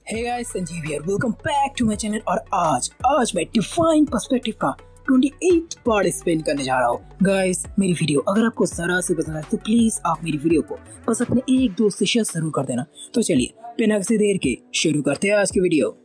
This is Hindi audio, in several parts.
Hey guys, Sanjeev here, welcome back to my channel. और आज मैं डिफाइन पर्सपेक्टिव का 28th पार्ट स्पेंड करने जा रहा हूँ। गाइस, मेरी वीडियो अगर आपको जरा से पसंद आए तो प्लीज आप मेरी वीडियो को बस अपने एक दोस्त से शेयर जरूर कर देना। तो चलिए बिना किसी देर के शुरू करते हैं आज की वीडियो।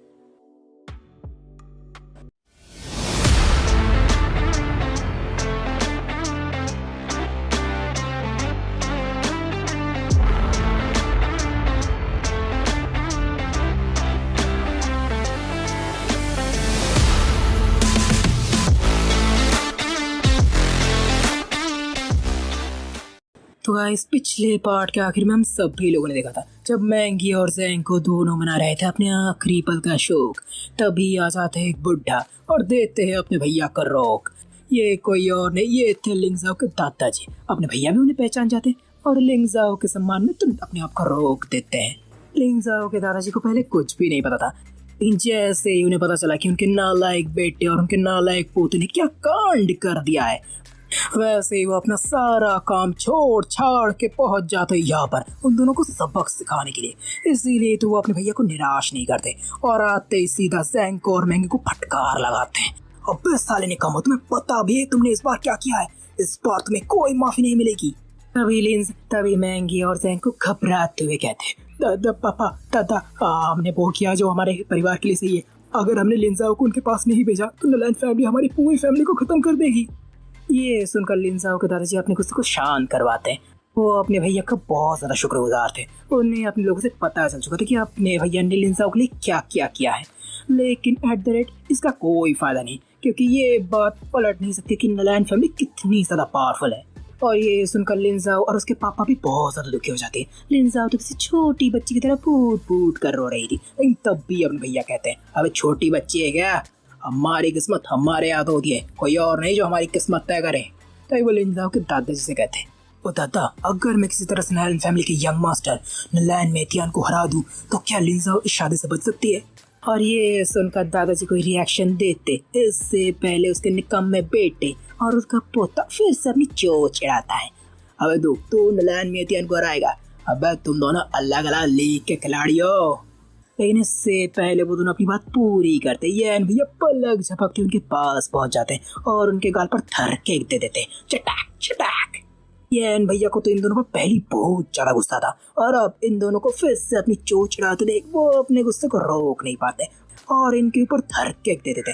तो गाइस, पिछले पार्ट के आखिर में हम सभी लोगों ने देखा था जब मैंगी और जैंग को दोनों मना रहे थे अपने आखिरी पल का शौक, तभी आ जाते हैं एक बुढ़ा और देते हैं अपने भैया का रोक। ये कोई और नहीं, ये थे लिंगजाओ के दादाजी। अपने भैया भी उन्हें पहचान जाते हैं और लिंगजाओ के सम्मान में तुरंत अपने आप का रोक देते हैं। लिंगजाओ के दादाजी को पहले कुछ भी नहीं पता था, लेकिन जैसे ही उन्हें पता चला कि उनके नालायक बेटे और उनके नालायक पोते ने क्या कांड कर दिया है, वैसे ही वो अपना सारा काम छोड़ छाड़ के पहुंच जाते यहाँ पर उन दोनों को सबक सिखाने के लिए। इसीलिए तो वो अपने भैया को निराश नहीं करते और आते ही सीधा जैंग को और मैंगी को फटकार लगाते हैं। अबे साले निकम्मो, तुम्हें पता भी है तुमने इस बार क्या किया है? इस बार तुम्हें कोई माफी नहीं मिलेगी। तभी मैंगी और जैंग को घबराते हुए कहते हैं, दादा पापा दादा, हमने वो किया जो हमारे परिवार के लिए सही है। अगर हमने लिंजाओ को उनके पास नहीं भेजा तो नलैन फैमिली हमारी पूरी फैमिली को खत्म कर देगी। ये सुनकर लिंजाओ के दादाजी अपने गुस्से को शांत करवाते हैं। वो अपने भैया का बहुत ज्यादा शुक्रगुजार थे। उन्हें अपने लोगों से पता चल चुका था कि अपने भैया ने लिंजाओ के लिए क्या क्या किया है, लेकिन एट द रेट इसका कोई फायदा नहीं, क्योंकि ये बात पलट नहीं सकती कि नलैन फैमिली कितनी ज्यादा पावरफुल है। और ये सुनकर लिंजाओ और उसके पापा भी बहुत ज्यादा दुखी हो जाते हैं। लिंजाओ तो किसी छोटी बच्ची की तरह फूट फूट कर रो रही थी, लेकिन तब भी अपने भैया कहते हैं, अबे छोटी बच्ची है क्या? हमारी किस्मत हमारे हाथ होती है, कोई और नहीं जो हमारी किस्मत तय करे। तो वो लिंजाओ के दादाजी से कहते हैं, ओ दादा, अगर मैं किसी तरह से नलैन फैमिली के यंग मास्टर नलैन मेथियान को हरा दूं तो क्या लिंजाओ इस शादी से बच सकती है? और ये सुनकर दादाजी कोई रिएक्शन देते इससे पहले उसके निकम्मे बेटे और उसका पोता फिर से अपनी चोट चिढ़ाता है, अबे तू नलैन मेथियान को हराएगा? अबे तुम दोनों अलग अलग लीग के खिलाड़ी हो। लेकिन इससे पहले वो दोनों अपनी बात पूरी करते येन भैया पलक झपकते उनके पास पहुंच जाते हैं और उनके गाल पर थरकेक दे देते, चटाक चटाक। येन भैया को तो इन दोनों पर पहले बहुत ज्यादा गुस्सा था और अब इन दोनों को फिर से अपनी चोट चिढ़ाते देख वो अपने गुस्से को रोक नहीं पाते और इनके ऊपर थरकेक दे देते।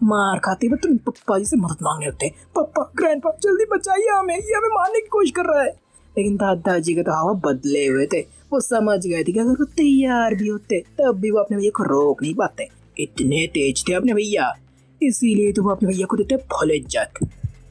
मार खाते हुए तुम पप्पा जी से मदद मांगने लगते, पप्पा ग्रैंडपा जल्दी बचाइए हमें, ये हमें मारने की कोशिश कर रहा है। लेकिन दादाजी के तो हवा बदले हुए थे। वो समझ गए थे कि अगर वो तैयार भी होते तब भी वो अपने भैया को रोक नहीं पाते, इतने तेज थे अपने भैया। इसीलिए तो वो अपने भैया को देते फुल इज्जत।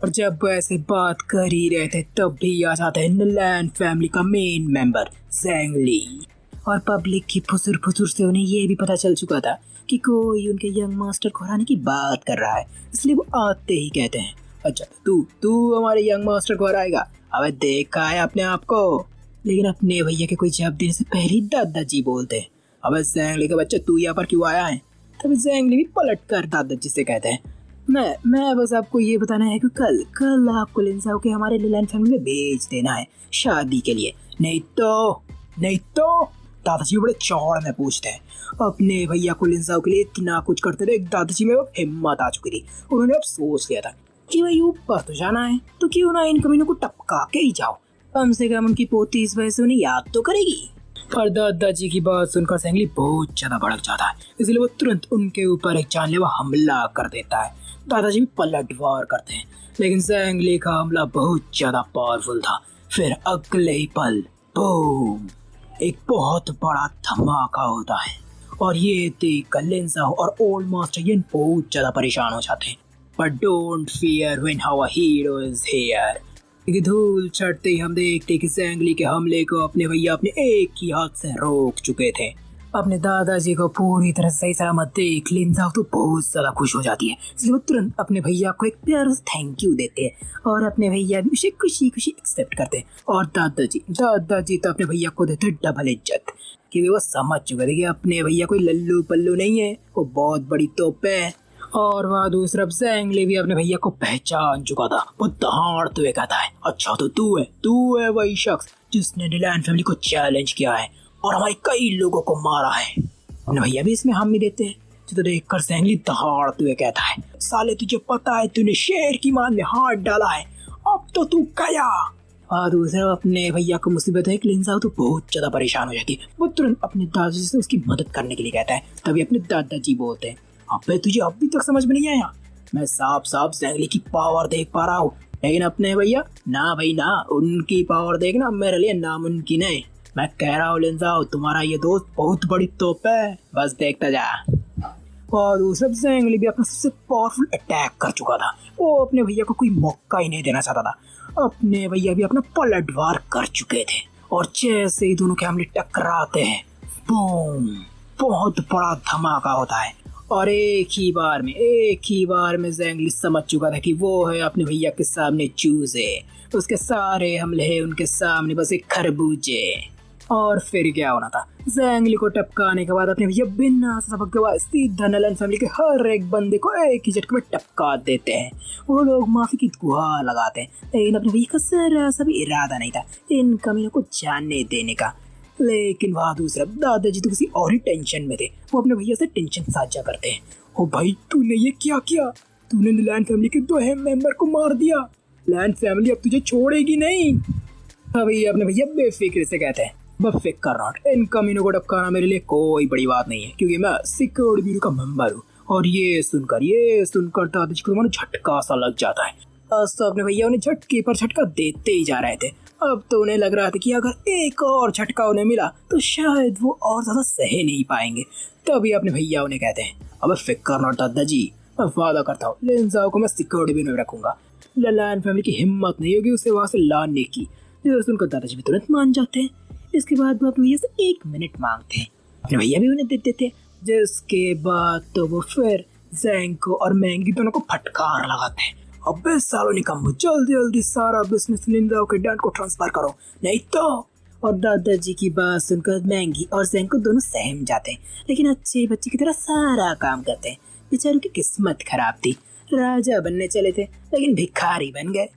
और जब वो ऐसे बात कर ही रहे थे तब भी आ जाता है नलैन फैमिली का मेन मेंबर ज़ैंग ली। और पब्लिक की फुसुर फुसुर से उन्हें ये भी पता चल चुका था कि कोई उनके यंग मास्टर को हराने की बात कर रहा है, इसलिए वो आते ही कहते हैं, अच्छा तू हमारे यंग मास्टर को हराएगा? अबे देखा है अपने आप को। लेकिन अपने भैया के कोई जवाब देने से पहले दादाजी बोलते हैं, अबे ज़ैंगली का बच्चा तू यहाँ पर क्यों आया है? तभी ज़ैंगली भी पलट कर दादाजी से कहते हैं, मैं बस आपको ये बताना है कि कल आपको लिंजाओ के हमारे नलैन फैमिली में भेज देना है शादी के लिए, नहीं तो दादाजी बड़े चौड़ में पूछते हैं। अपने भैया को लिंजाओ के लिए इतना कुछ करते रहे दादाजी में अब हिम्मत आ चुकी थी। उन्होंने अब सोच लिया था कि भाई ऊपर तो जाना है तो क्यों ना इन कमीनों को टपका के ही जाओ, कम से कम उनकी पोती इस वजह से उन्हें याद तो करेगी। पर दादाजी की बात सुनकर ज़ैंगली बहुत ज्यादा भड़क जाता है, इसलिए वो तुरंत उनके ऊपर एक जानलेवा हमला कर देता है। दादाजी भी पलटवार करते हैं, लेकिन ज़ैंगली का हमला बहुत ज्यादा पावरफुल था। फिर अगले ही पल बूम, एक बहुत बड़ा धमाका होता है और ये देखकर लिंजाओ और ओल्ड मास्टर येन बहुत ज्यादा परेशान हो जाते हैं। But don't fear when our hero is here। धूल चढ़ते ही हम देखते कि ज़ैंगली के हमले को अपने भैया अपने एक ही हाथ से रोक चुके थे। अपने दादाजी को पूरी तरह सही सलामत देख लिंजाओ तो बहुत ज्यादा खुश हो जाती है, इसलिए वो तुरंत अपने भैया को एक प्यारा सा थैंक यू देते हैं और अपने भैया भी उसे खुशी खुशी एक्सेप्ट करते हैं। और दादाजी तो अपने भैया को देते डबल इज्जत, क्योंकि वो समझ चुके थे कि अपने भैया कोई लल्लू पल्लू नहीं है, वो बहुत बड़ी तोप है। और वहाँ दूसरा ज़ैंगली भी अपने भैया को पहचान चुका था। वो दहाड़ते हुए कहता है, अच्छा तो तू है वही शख्स जिसने नलैन फैमिली को चैलेंज किया है और हमारे कई लोगों को मारा है। अपने भैया भी इसमें हामी देते हैं। तो देखकर जैंगली दहाड़ते हुए कहता है, साले तुझे पता है तूने शेर की मान में हाथ डाला है, अब तो तू गया। और दूसरा अपने भैया को मुसीबत है कि लिंजाओ तो बहुत ज्यादा परेशान हो जाती है। वो तुरंत अपने दादाजी से उसकी मदद करने के लिए कहता है। तभी अपने दादाजी बोलते हैं, अबे तुझे अभी तक समझ में नहीं आया, मैं साफ साफ जैंगली की पावर देख पा रहा हूँ, लेकिन अपने भैया ना भाई ना, उनकी पावर देखना मेरे लिए नामुमकिन है। मैं कह रहा हूँ लिंजाओ तुम्हारा ये दोस्त बहुत बड़ी तोप है, बस देखता जा। और दूसरा जैंगली भी अपना सबसे पावरफुल अटैक कर चुका था। वो अपने भैया को कोई मौका ही नहीं देना चाहता था। अपने भैया भी अपना पलटवार कर चुके थे और जैसे ही दोनों के हमले टकराते हैं, बूम, बहुत बड़ा धमाका होता है। और एक ही बार में जैंगली समझ चुका था कि वो है अपने भैया के सामने चूजे, उसके सारे हमले हैं उनके सामने बस एक खरबूजे। और फिर क्या होना था, जैंगली को टपकाने के बाद अपने भैया बिना सबक के बाद सीधा नलन फैमिली के हर एक बंदे को एक ही झटके में टपका देते हैं। वो लोग माफी की गुहार लगाते हैं, लेकिन अपने भैया का जरा सा भी इरादा नहीं था इन कमियों को जानने देने का। लेकिन वहाँ दूसरा दादाजी तो किसी और ही टेंशन में थे। वो अपने भैया से टेंशन साझा करते हैं। ओ भाई तूने ये क्या किया, तूने लैंड फैमिली के 2 अहम मेंबर को मार दिया, लैंड फैमिली अब तुझे छोड़ेगी नहीं। अभी अपने भैया बेफिक्र से कहते हैं, बेफिक्र नॉट, इन कमीनों को टपकाना मेरे लिए कोई बड़ी बात नहीं है, क्योंकि मैं सिक्योरिटी ब्यूरो का मेंबर हूँ। और ये सुनकर दादाजी को झटका सा लग जाता है। तो अपने भैया उन्हें झटके पर झटका देते ही जा रहे थे। अब तो उन्हें लग रहा था कि अगर एक और झटका उन्हें मिला तो शायद वो और ज्यादा सह नहीं पाएंगे। तभी अपने भैया उन्हें कहते हैं, अब फिक्र नॉट दादाजी, मैं वादा करता हूँ लिंजाओ को मैं सिक्योरिटी ब्यूरो में रखूंगा। लैंड फैमिली की हिम्मत नहीं होगी उसे वहां से लाने की। जो सुनकर दादाजी भी तुरंत मान जाते हैं। इसके बाद वो अपने भैया से 1 मिनट मांगते हैं, अपने भैया भी उन्हें दे देते हैं। जिसके बाद तो वो फिर जैंको और मैंगी दोनों को फटकार लगाते हैं। अबे सालों निकम्मो, जल्दी जल्दी सारा बिजनेस लिंजाओ के डैड को ट्रांसफर करो, नहीं तो। और दादाजी की बात सुनकर मैंगी और जैंको दोनों सहम जाते हैं, लेकिन अच्छे बच्चे की तरह सारा काम करते हैं। बेचारों की किस्मत खराब थी, राजा बनने चले थे लेकिन भिखारी बन गए।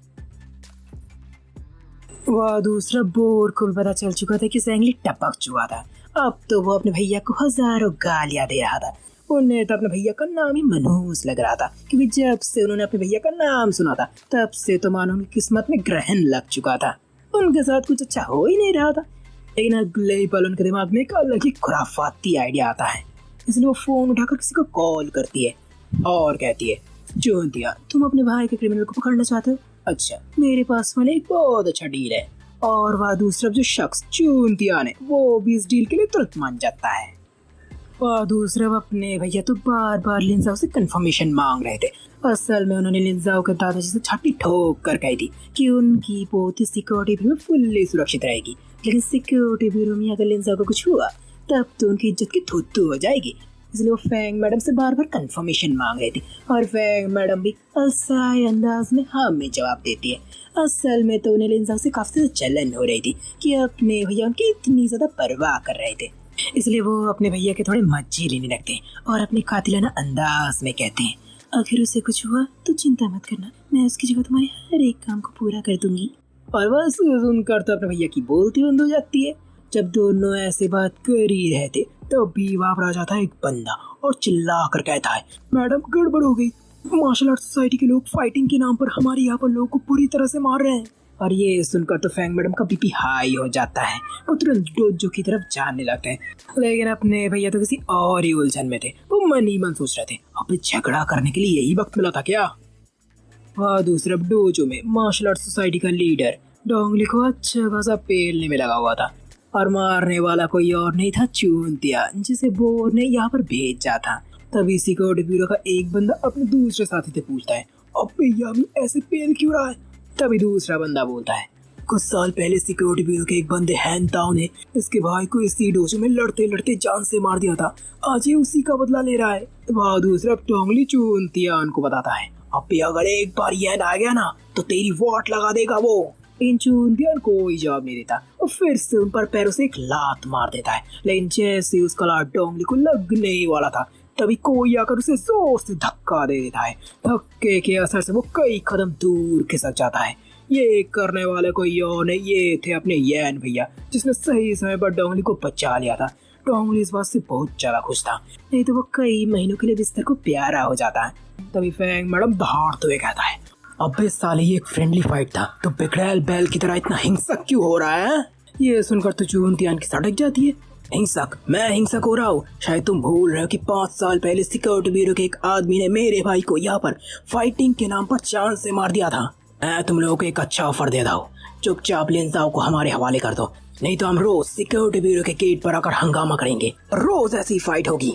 वह दूसरा बोर को भी पता चल चुका था कि जैंगली टपक चुका था। अब तो वो अपने भैया को हजारों गालियां दे रहा था। उन्हें तो अपने भैया का नाम ही मनहूस लग रहा था, क्योंकि जब से उन्होंने अपने भैया का नाम सुना था तब से तो मानो उनकी किस्मत में ग्रहण लग चुका था। उनके साथ कुछ अच्छा हो ही नहीं रहा था। लेकिन अगले ही पल उनके दिमाग में एक अलग ही खुराफाती आइडिया आता है। इसलिए वो फोन उठाकर किसी को कॉल करती है और कहती है, जोंतिया तुम अपने भाई के क्रिमिनल को पकड़ना चाहते हो? अच्छा, मेरे पास वाले एक बहुत अच्छा डील है। और वह दूसरा जो शख्स जोंतिया ने, वो भी इस डील के लिए तुरंत मान जाता है। और दूसरा अपने भैया तो बार बार लिंजाओ से कंफर्मेशन मांग रहे थे। असल में उन्होंने लिंजाओ के दादाजी से छाती ठोक कर कही थी कि उनकी पोती सिक्योरिटी ब्यूरो में फुल्ली सुरक्षित रहेगी, लेकिन सिक्योरिटी ब्यूरो में अगर लिंजाओ को कुछ हुआ तब तो उनकी इज्जत की थुत्तू हो जाएगी। इसलिए वो फैंग मैडम से बार बार कंफर्मेशन मांग रही थी और फैंग मैडम भी असाई अंदाज में हाँ में जवाब देती है। असल में तो उन्हें लिंजाओ से काफी ज्यादा जलन हो रही थी कि अपने भैया उनकी इतनी ज्यादा परवाह कर रहे थे। इसलिए वो अपने भैया के थोड़े मजे लेने लगते हैं और अपने कातिलाना अंदाज में कहते हैं, अगर उसे कुछ हुआ तो चिंता मत करना, मैं उसकी जगह तुम्हारे हर एक काम को पूरा कर दूंगी। और बस सुनकर तो अपने भैया की बोलती बंद हो जाती है। जब दोनों ऐसे बात कर ही रहे थे तो भी वहाँ पर आ जाता है एक बंदा और चिल्ला कर कहता है, मैडम गड़बड़ हो गई, मार्शल आर्ट सोसाइटी के लोग फाइटिंग के नाम पर हमारे यहाँ पर लोगों को पूरी तरह से मार रहे हैं। और ये सुनकर तो फैंग मैडम का बीपी हाई हो जाता है। वो तुरंत डोजो की तरफ जाने लगते हैं, लेकिन अपने भैया तो किसी और ही उलझन में थे। वो मन ही मन सोच रहे थे, अब झगड़ा करने के लिए यही वक्त मिला था क्या। वह दूसरा डोजो में मार्शल आर्ट सोसाइटी का लीडर डोंगली को अच्छा खासा पेलने में लगा हुआ था और मारने वाला कोई और नहीं था चूंतिया, जिसे बोर ने यहाँ पर भेजा था। तभी सिक्योरिटी ब्यूरो का एक बंदा अपने दूसरे साथी से पूछता है, अब भैया भी ऐसे पेल क्यों रहा है। तभी दूसरा बंदा बोलता है, कुछ साल पहले सिक्योरिटी ब्यूरो के एक बंदे हैनताओ ने इसके भाई को इसी डोजो में लड़ते लड़ते जान से मार दिया था। आज ये उसी का बदला ले रहा है। वह दूसरा डोंगली चूंतिया उनको बताता है, अब अगर एक बार यह आ गया ना तो तेरी वोट लगा देगा वो। इन चूंतिया कोई जवाब नहीं देता और फिर से उन पर पैरों से एक लात मार देता है। लेकिन जैसे उसका लात डोंगली को लगने ही वाला था तभी कोई आकर उसे जोर से धक्का दे देता है। धक्के के असर से वो कई कदम दूर खिसक जाता है। ये करने वाले कोई और नहीं, ये थे अपने यैन भैया, जिसने सही समय पर डोंगली को बचा लिया था। डोंगली इस बात से बहुत ज्यादा खुश था, नहीं तो वो कई महीनों के लिए बिस्तर को प्यारा हो जाता है। तभी फैंग मैडम दहाड़ते हुए कहता है, अबे साले ये एक फ्रेंडली फाइट था, तो बिगड़ैल बैल की तरह इतना हिंसक क्यों हो रहा है? ये सुनकर तो चूंतियान की सड़क जाती है। हिंसक? मैं हिंसक हो रहा हूँ? शायद तुम भूल रहे हो कि 5 साल पहले सिक्योरिटी ब्यूरो के एक आदमी ने मेरे भाई को यहाँ पर फाइटिंग के नाम पर जान से मार दिया था। मैं तुम लोगों को एक अच्छा ऑफर देता हूँ, चुपचाप लिंजाओ को हमारे हवाले कर दो, नहीं तो हम रोज सिक्योरिटी ब्यूरो के गेट पर आकर हंगामा करेंगे, रोज ऐसी फाइट होगी।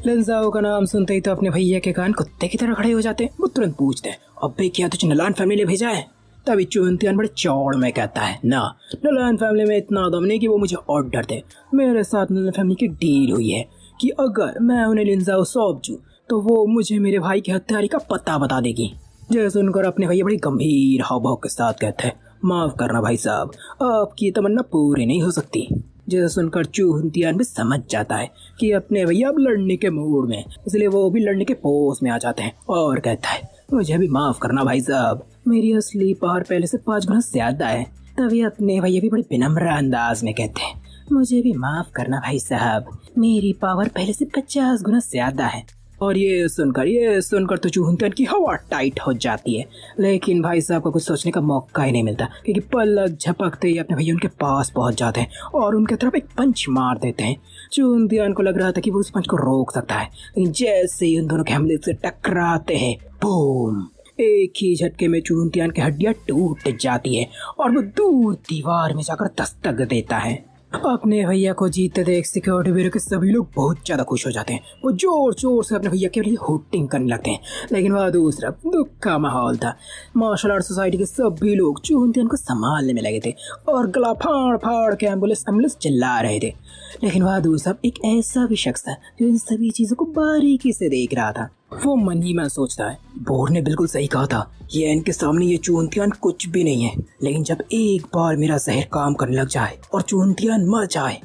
लिंजाओ का नाम सुनते ही तो अपने भैया के कान कुत्ते की तरह खड़े हो जाते हैं। वो तुरंत पूछते हैं, अबे क्या तुझे नलान फैमिली ने भेजा है? तभी चूंतियान बड़े चौड़ में कहता है, ना, नलान फैमिली में इतना दम नहीं कि वो मुझे ऑर्डर दे। मेरे साथ नलान फैमिली की डील हुई है कि अगर मैं उन्हें लिंजाओ सौंप दूं तो वो मुझे मेरे भाई की हत्यारी का पता बता देगी। जैसे सुनकर अपने भैया बड़ी गंभीर हाव भाव के साथ कहते हैं, माफ करना भाई साहब, आपकी तमन्ना पूरी नहीं हो सकती। जैसे सुनकर चूंतियान भी समझ जाता है कि अपने भैया अब लड़ने के मूड में, इसलिए वो भी लड़ने के पोज में आ जाते हैं और कहता है, मुझे भी माफ करना भाई साहब, मेरी असली पावर पहले से 5 गुना ज्यादा है। तभी अपने भैया भी बड़े विनम्र अंदाज में कहते हैं, मुझे भी माफ करना भाई साहब, मेरी पावर पहले से 50 गुना ज्यादा है। और ये सुनकर तो चूंतियान की हवा टाइट हो जाती है, लेकिन भाई साहब को कुछ सोचने का मौका ही नहीं मिलता, क्योंकि पलक झपकते ही अपने भैया उनके पास पहुंच जाते हैं और उनके तरफ एक पंच मार देते हैं। चूंतियान को लग रहा था कि वो उस पंच को रोक सकता है, लेकिन जैसे ही उन दोनों के हमले से टकराते हैं, बूम, एक ही झटके में चूंतियान की हड्डियां टूट जाती है और वो दूर दीवार में जाकर दस्तक देता है। अपने भैया को जीतते देख सिक्योरिटी ब्यूरो के सभी लोग बहुत ज्यादा खुश हो जाते हैं। वो जोर जोर से अपने भैया के लिए होटिंग करने लगते हैं, लेकिन वह दूसरा दुख का माहौल था। मार्शल आर्ट सोसाइटी के सभी लोग चूंतियान को संभालने में लगे थे और गला फाड़ फाड़ के एम्बुलेंस चिल्ला रहे थे, लेकिन वह दूसरा एक ऐसा भी शख्स था जो इन सभी चीजों को बारीकी से देख रहा था। वो मन ही में सोचता है, बोर ने बिल्कुल सही कहा था, ये इनके सामने ये चूंतियान कुछ भी नहीं है, लेकिन जब एक बार मेरा जहर काम करने लग जाए और चूंतियान मर जाए,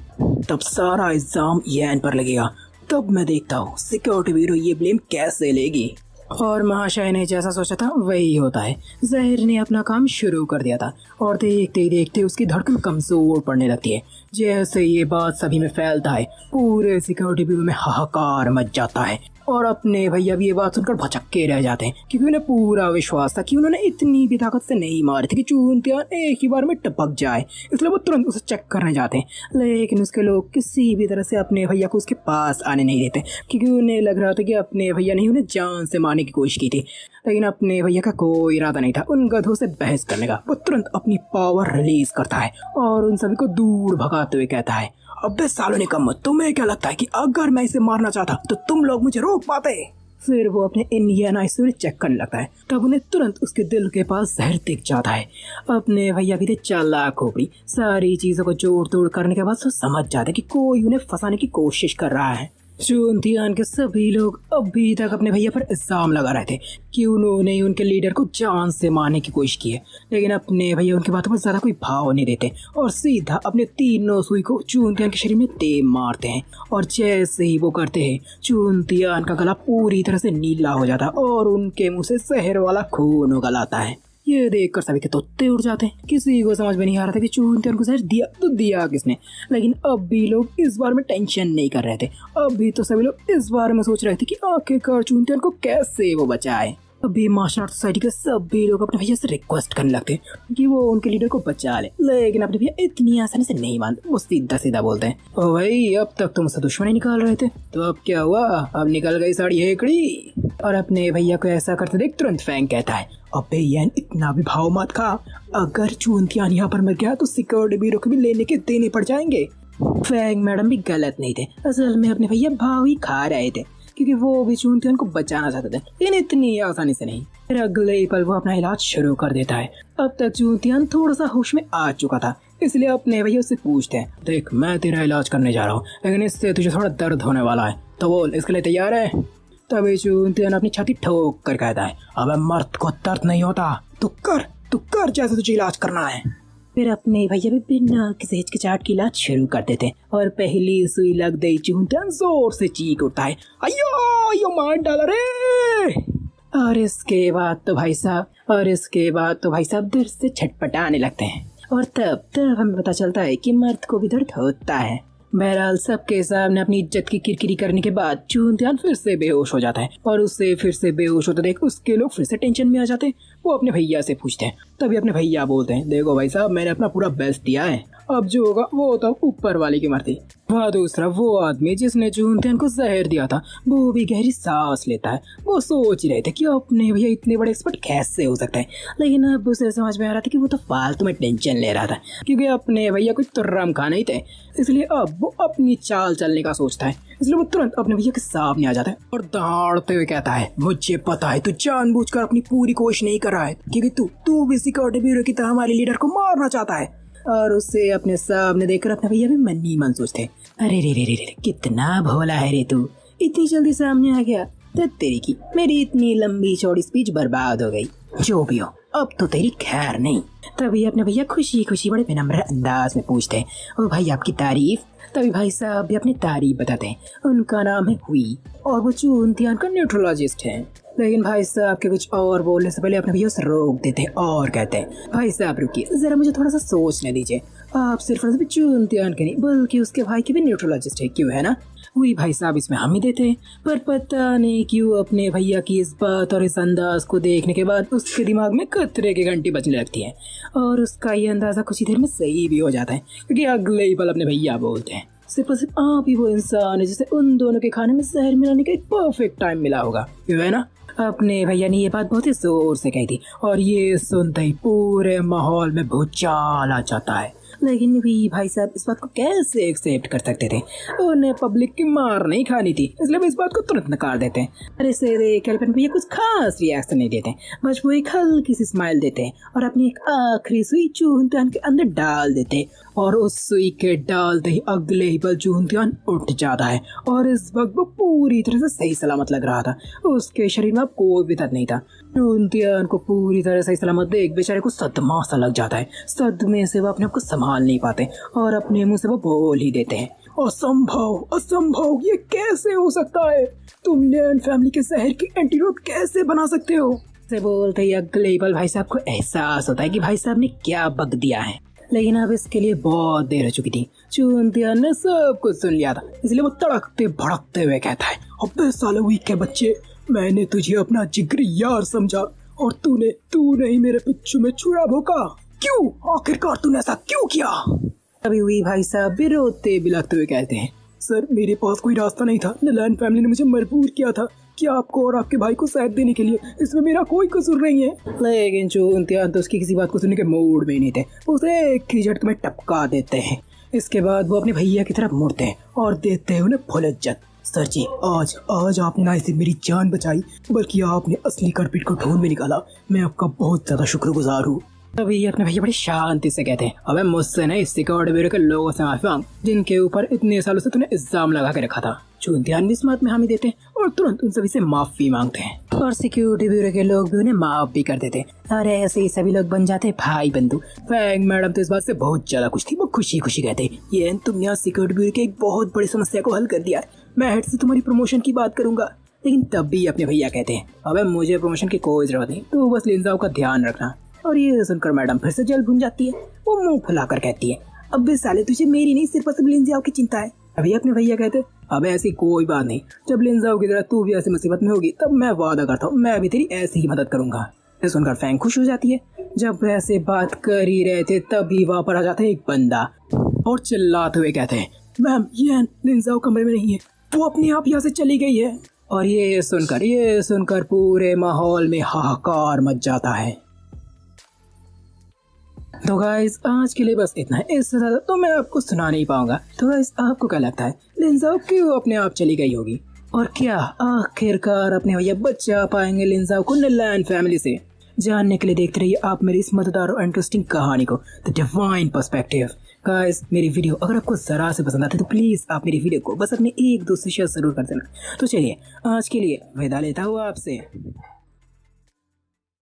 तब सारा इल्जाम यैन पर लगेगा। तब मैं देखता हूँ सिक्योरिटी ब्यूरो ये ब्लेम कैसे लेगी। और महाशय ने जैसा सोचा था वही होता है। जहर ने अपना काम शुरू कर दिया था और देखते ही देखते उसकी धड़कन कमजोर पड़ने लगती है। जैसे ये बात सभी में फैलता है, पूरे सिक्योरिटी ब्यूरो में हाहाकार मच जाता है और अपने भैया भी ये बात सुनकर भचक्के रह जाते हैं, क्योंकि उन्हें पूरा विश्वास था कि उन्होंने इतनी भी ताकत से नहीं मारी थी कि चूंतियान एक ही बार में टपक जाए, इसलिए वो तुरंत उसे चेक करने जाते हैं। लेकिन उसके लोग किसी भी तरह से अपने भैया को उसके पास आने नहीं देते, क्योंकि उन्हें लग रहा था कि अपने भैया ने उन्हें जान से मारने की कोशिश की थी। लेकिन अपने भैया का कोई इरादा नहीं था उन गधों से बहस करने का। वो तुरंत अपनी पावर रिलीज करता है और उन सभी को दूर भगाते हुए कहता है, अबे सालों निकम्मो, तुम्हें क्या लगता है कि अगर मैं इसे मारना चाहता तो तुम लोग मुझे रोक पाते? फिर वो अपने इंडियन आई से चेक करने लगता है, तब उन्हें तुरंत उसके दिल के पास जहर दिख जाता है। अपने भैया भी थे चालाक खोपड़ी, सारी चीजों को जोड़ तोड़ करने के बाद वो समझ जाते कि कोई उन्हें फंसाने की कोशिश कर रहा है। चूंतियान के सभी लोग अभी तक अपने भैया पर इल्जाम लगा रहे थे कि उन्होंने उनके लीडर को जान से मारने की कोशिश की है, लेकिन अपने भैया उनकी बातों पर ज्यादा कोई भाव नहीं देते और सीधा अपने तीनों सुई को चूंतियान के शरीर में तेज मारते हैं। और जैसे ही वो करते हैं, चूंतियान का गला पूरी तरह से नीला हो जाता है और उनके मुंह से जहर वाला खून उगल आता है। ये देखकर सभी के तोते उड़ जाते हैं। किसी को समझ में नहीं आ रहा था कि चूंतियान को जहर दिया तो दिया किसने, लेकिन अब भी लोग इस बारे में टेंशन नहीं कर रहे थे। अभी तो सभी लोग इस बारे में सोच रहे थे कि आखिरकार चूंतियान को कैसे वो बचाए। अभी मार्शल आर्ट सोसाइटी के सभी लोग अपने भैया से रिक्वेस्ट करने लगते हैं कि वो उनके लीडर को बचा ले, लेकिन अपने भैया इतनी आसानी से नहीं मानते। वो सीधा सीधा बोलते हैं, ओ भाई, अब तक तुम मुझसे दुश्मनी निकाल रहे थे, तो अब क्या हुआ? अब निकल गई साड़ी हेकड़ी। और अपने भैया को ऐसा करते देख तुरंत फैंग कहता है, अबे यैन, इतना भी भाव मत खा, अगर चूंतियान यहाँ पर मर गया तो सिक्योरिटी ब्यूरो को भी लेने के देने पड़ जाएंगे। फैंग मैडम भी गलत नहीं थे, असल में अपने भैया भाव ही खा रहे थे, क्योंकि वो भी चूंतियान को बचाना चाहते थे, लेकिन इतनी आसानी से नहीं। फिर अगले ही पल वो अपना इलाज शुरू कर देता है। अब तक चूंतियान थोड़ा सा होश में आ चुका था, इसलिए अपने भैया उससे पूछते हैं, देख, मैं तेरा इलाज करने जा रहा हूँ, लेकिन इससे तुझे थोड़ा दर्द होने वाला है, तो बोल, इसके लिए तैयार है? तभी चूंतियान अपनी छाती ठोक कर कहता है, अबे मर्द को दर्द नहीं होता, तू कर जैसे तुझे इलाज करना है। फिर अपने भैया भी बिना किसी हिचकिचाहट की इलाज शुरू कर देते हैं और पहली सुई लग गई चूंतियान जोर से चीख उठता है, अयो मार डाला रे। और इसके बाद तो भाई साहब दर्द से छटपटाने लगते हैं और तब हमें पता चलता है कि मर्द को भी दर्द होता है। बहरहाल सबके सामने अपनी इज्जत की किरकिरी करने के बाद चूंतियान फिर से बेहोश हो जाता है और उससे फिर से बेहोश होता देख उसके लोग फिर से टेंशन में आ जाते हैं। वो अपने भैया से पूछते हैं, तभी अपने भैया बोलते हैं, देखो भाई साहब मैंने अपना पूरा बेस्ट दिया है, अब जो होगा वो तो ऊपर वाले की मर्जी। वह दूसरा वो आदमी जिसने चूंतियान को जहर दिया था वो भी गहरी सांस लेता है। वो सोच रहे थे कि अपने भैया इतने बड़े एक्सपर्ट कैसे हो सकते हैं, लेकिन अब उसे समझ में आ रहा था कि वो तो फालतू में टेंशन ले रहा था क्योंकि अपने भैया कोई तुर्रम खा नहीं थे। इसलिए अब वो अपनी चाल चलने का सोचता है। इसलिए वो तुरंत अपने भैया के सामने आ जाता है और दहाड़ते हुए कहता है, मुझे पता है तू जानबूझकर अपनी पूरी कोशिश नहीं कर रहा है क्योंकि तू भी सिक्योरिटी ब्यूरो की तरह हमारे लीडर को मारना चाहता है। और उससे अपने सामने देखकर अपने भैया भी मन ही मन सोचते, अरे रे रे रे रे कितना भोला है रे तू, इतनी जल्दी सामने आ गया। तो तेरी की मेरी इतनी लंबी चौड़ी स्पीच बर्बाद हो गई। जो भी हो अब तो तेरी खैर नहीं। तभी अपने भैया खुशी खुशी बड़े विनम्र अंदाज में पूछते हैं, ओ भाई आपकी तारीफ। तभी भाई साहब भी अपनी तारीफ बताते हैं। उनका नाम है हुई और वो चूंतियान का न्यूट्रोलॉजिस्ट है। लेकिन भाई साहब के कुछ और बोलने से पहले अपने भैया उसे रोक देते हैं और कहते हैं, भाई साहब रुकिए जरा मुझे थोड़ा सा सोचने दीजिए। आप सिर्फ और सिर्फ चूंतियान के नहीं बल्कि उसके भाई के भी न्यूट्रोलॉजिस्ट है, क्यों है ना? वही भाई साहब इसमें हम ही देते हैं। पर पता नहीं क्यों अपने भैया की इस बात और इस अंदाज को देखने के बाद उसके दिमाग में खतरे की घंटी बजने लगती है और उसका ये अंदाजा कुछ ही देर में सही भी हो जाता है क्योंकि अगले ही पल अपने भैया बोलते हैं, सिर्फ और सिर्फ आप ही वो इंसान है जिसे उन दोनों के खाने में जहर मिलाने का एक परफेक्ट टाइम मिला होगा, क्यों है ना? अपने भैया ने ये बात बहुत ही जोर से कही थी और ये सुनते ही पूरे माहौल में भूचाल आ जाता है। लेकिन भी भाई साहब इस बात को कैसे एक्सेप्ट कर सकते थे? उन्हें पब्लिक की मार नहीं खानी थी, इसलिए वो इस बात को तुरंत नकार देते हैं। अरे से भैया कुछ खास रिएक्शन नहीं देते, बस वो एक हल्की सी स्माइल देते हैं और अपनी एक आखिरी सुई चूंतियान के अंदर डाल देते हैं और उस सुई के डालते ही अगले ही पल चूंतियान उठ जाता है और इस वक्त वो पूरी तरह से सही सलामत लग रहा था। उसके शरीर में अब कोई भी दर्द नहीं था। चूंतियान को पूरी तरह सही सलामत देख बेचारे को सदमा सा लग जाता है। सदमे से वो अपने आप को संभाल नहीं पाते और अपने मुंह से वो बोल ही देते हैं, असंभव असंभव, ये कैसे हो सकता है? तुम लियन फैमिली के जहर की एंटीडोट कैसे बना सकते हो? से बोलते ही अगले ही पल भाई साहब को एहसास होता है कि भाई साहब ने क्या बक दिया है। लेकिन अब इसके लिए बहुत देर हो चुकी थी। चूंतियान ने सब कुछ सुन लिया था, इसलिए वो तड़कते भड़कते हुए कहता है, अबे साले वीक के बच्चे, मैंने तुझे अपना जिगरी यार समझा और तूने ही मेरे पिच्चू में छुरा भोंका। क्यों? आखिरकार तूने ऐसा क्यों किया? अभी हुई भाई साहब भी रोते बिलखते हुए कहते हैं, सर मेरे पास कोई रास्ता नहीं था, नलान फैमिली ने मुझे मजबूर किया था कि आपको और आपके भाई को साथ देने के लिए, इसमें मेरा कोई कसूर नहीं है। लेकिन चूंतियान तो उसकी किसी बात को सुनने के मूड में नहीं थे, उसे एक ही झटके में टपका देते हैं। इसके बाद वो अपने भैया की तरफ मुड़ते हैं और देते हैं उन्हें फुल इज्जत। सर जी आज आपने ना सिर्फ मेरी जान बचाई बल्कि आपने असली करपीट को ढूंढ में निकाला, मैं आपका बहुत ज्यादा शुक्रगुजार हूँ। तभी अपने भैया बड़ी शांति से कहते हैं, अबे मुझसे नहीं सिक्योरिटी ब्यूरो के लोगों से माफी मांग जिनके ऊपर इतने सालों से तूने इल्जाम लगा के रखा था। चूंतियान भी इस बात में हामी देते हैं और तुरंत उन सभी से माफी मांगते हैं और सिक्योरिटी ब्यूरो के लोग भी उन्हें माफ भी कर देते हैं। अरे ऐसे ही सभी लोग बन जाते भाई बंधु। फैंग मैडम तो इस बात से बहुत ज्यादा खुश थी, वो खुशी खुशी कहते हैं, ये तुमने यहाँ सिक्योरिटी ब्यूरो की एक बहुत बड़ी समस्या को हल कर दिया है, मैं हेड से तुम्हारी प्रमोशन की बात करूंगा। लेकिन तब भी अपने भैया कहते हैं, अबे मुझे प्रमोशन की कोई जरूरत नहीं, तो बस लिंजाओ का ध्यान रखना। और ये सुनकर मैडम फिर से जल भुन जाती है। वो मुंह फुलाकर कहती है, अबे साले तुझे मेरी नहीं सिर्फ लिंजाओ की चिंता है। अभी अपने भैया कहते, अबे ऐसी कोई बात नहीं, जब लिंजाओ की तरह तू भी ऐसी मुसीबत में होगी तब मैं वादा करता हूँ मैं भी तेरी ऐसी ही मदद करूंगा। ये सुनकर फैंग खुश हो जाती है। जब ऐसे बात कर ही रहे थे तभी वहाँ पर आ जाता है एक बंदा और चिल्लाते हुए कहते हैं, मैम ये लिंजाओ कमरे में नहीं है, वो अपने आप यहाँ से चली गई है। और ये सुनकर पूरे माहौल में हाहाकार मच जाता है। तो गाइस आज के लिए बस इतना है, इससे ज्यादा तो मैं आपको सुना नहीं पाऊंगा। तो गाइस आपको क्या लगता है लिंजाओ क्यों अपने आप चली गई होगी और क्या आखिरकार अपने भैया बचा पाएंगे लिंजाओ को नलान फैमिली से? जानने के लिए देखते रहिए आप मेरी इस मजेदार और इंटरेस्टिंग कहानी को, द डिवाइन पर्सपेक्टिव। गाइस मेरी वीडियो अगर आपको जरा से पसंद आती है तो प्लीज आप मेरी वीडियो को बस अपने एक दोस्त से शेयर जरूर कर देना। तो चलिए आज के लिए विदा लेता हूँ आपसे।